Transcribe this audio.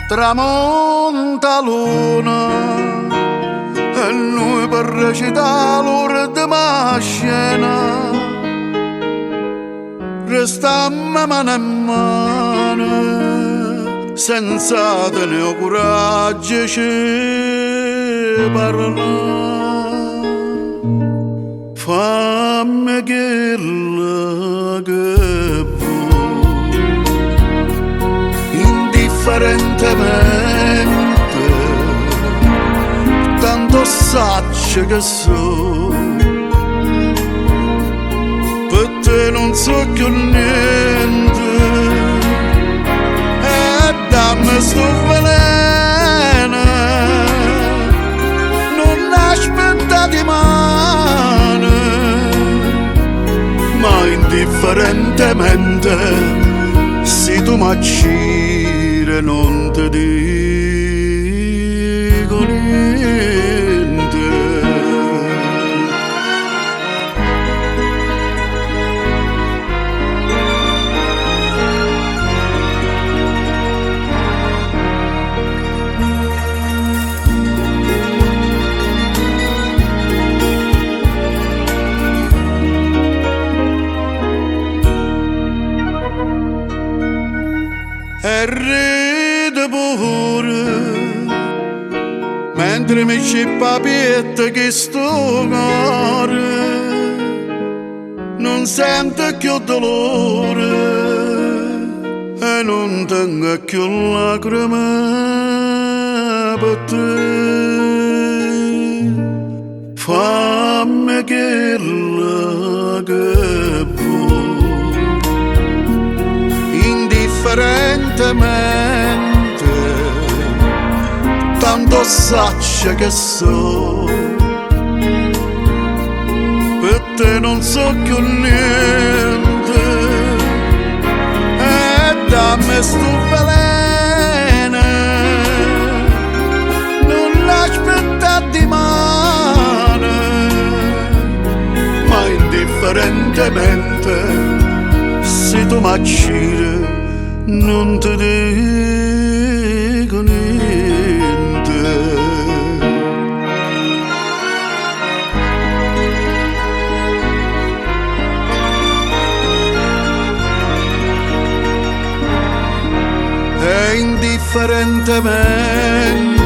Tramonta luna e noi per recitare l'ultima scena restammo mano a mano senza tenere coraggio ci parlare. Fammi quello che vuoi indifferentemente, tanto saccio che so, per te non so più niente, e dammi sto veleno, non aspetta di mano, ma indifferentemente, se tu m'acciri non ti dico niente. E ride pure mentre mi scippa pietta che sto cuore non sente più dolore e non tengo più lacrime per te. Fammi quello che vuoi indifferentemente, tanto saccia che so, per te non so più niente, e dammi sto veleno, non l'aspetta di mano, ma indifferentemente, se tu m'acciri non ti dico niente. E indifferentemente